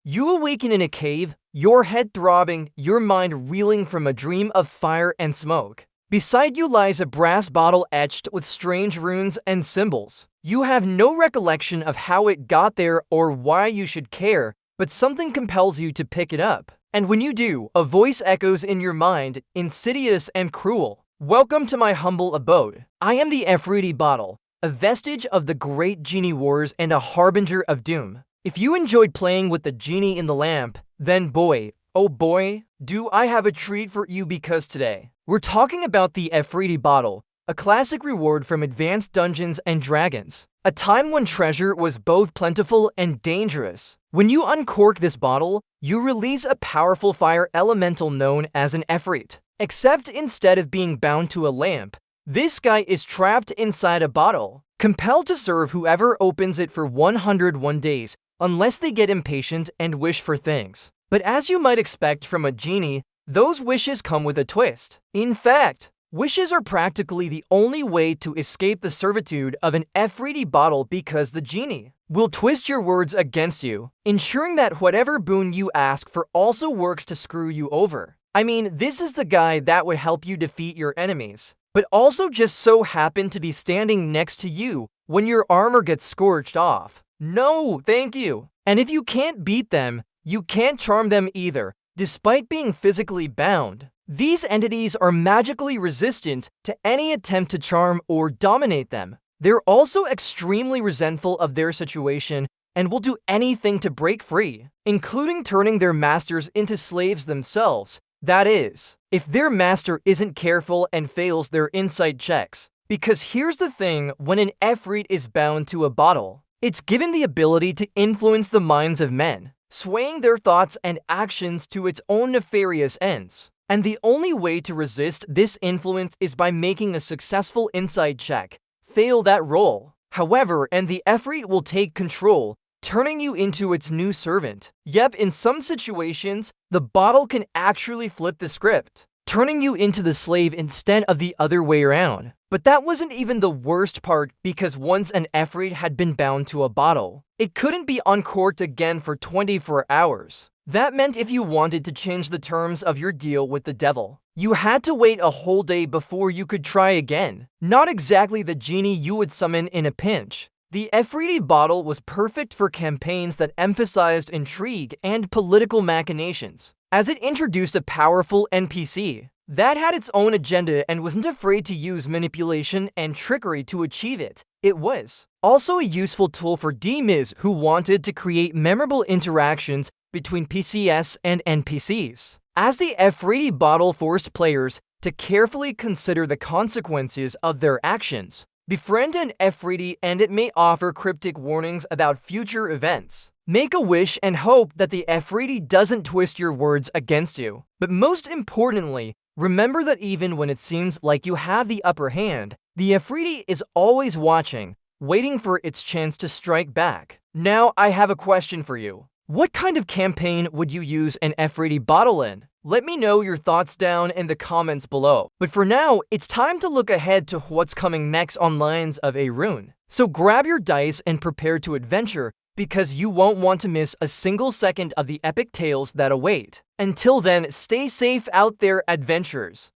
You awaken in a cave, your head throbbing, your mind reeling from a dream of fire and smoke. Beside you lies a brass bottle etched with strange runes and symbols. You have no recollection of how it got there or why you should care, but something compels you to pick it up. And when you do, a voice echoes in your mind, insidious and cruel. Welcome to my humble abode. I am the Efreeti Bottle, a vestige of the great genie wars and a harbinger of doom. If you enjoyed playing with the genie in the lamp, then boy, oh boy, do I have a treat for you, because today we're talking about the Efreeti Bottle, a classic reward from Advanced Dungeons and Dragons, a time when treasure was both plentiful and dangerous. When you uncork this bottle, you release a powerful fire elemental known as an Efreet. Except instead of being bound to a lamp, this guy is trapped inside a bottle, compelled to serve whoever opens it for 101 days, unless they get impatient and wish for things. But as you might expect from a genie, those wishes come with a twist. In fact, wishes are practically the only way to escape the servitude of an Efreeti Bottle, because the genie will twist your words against you, ensuring that whatever boon you ask for also works to screw you over. I mean, this is the guy that would help you defeat your enemies, but also just so happen to be standing next to you when your armor gets scorched off. No, thank you. And if you can't beat them, you can't charm them either, despite being physically bound. These entities are magically resistant to any attempt to charm or dominate them. They're also extremely resentful of their situation and will do anything to break free, including turning their masters into slaves themselves. That is, if their master isn't careful and fails their insight checks. Because here's the thing, when an Efreet is bound to a bottle, it's given the ability to influence the minds of men, swaying their thoughts and actions to its own nefarious ends. And the only way to resist this influence is by making a successful insight check. Fail that roll, however, and the Efreet will take control, turning you into its new servant. Yep, in some situations, the bottle can actually flip the script, turning you into the slave instead of the other way around. But that wasn't even the worst part, because once an Efreet had been bound to a bottle, it couldn't be uncorked again for 24 hours. That meant if you wanted to change the terms of your deal with the devil, you had to wait a whole day before you could try again. Not exactly the genie you would summon in a pinch. The Efreeti Bottle was perfect for campaigns that emphasized intrigue and political machinations, as it introduced a powerful NPC that had its own agenda and wasn't afraid to use manipulation and trickery to achieve it. It was also a useful tool for DMs who wanted to create memorable interactions between PCS and NPCs, as the Efreeti Bottle forced players to carefully consider the consequences of their actions. Befriend an Efreeti and it may offer cryptic warnings about future events. Make a wish and hope that the Efreeti doesn't twist your words against you. But most importantly, remember that even when it seems like you have the upper hand, the Efreeti is always watching, waiting for its chance to strike back. Now, I have a question for you. What kind of campaign would you use an Efreeti Bottle in? Let me know your thoughts down in the comments below. But for now, it's time to look ahead to what's coming next on Lines of Arune. So grab your dice and prepare to adventure, because you won't want to miss a single second of the epic tales that await. Until then, stay safe out there, adventurers.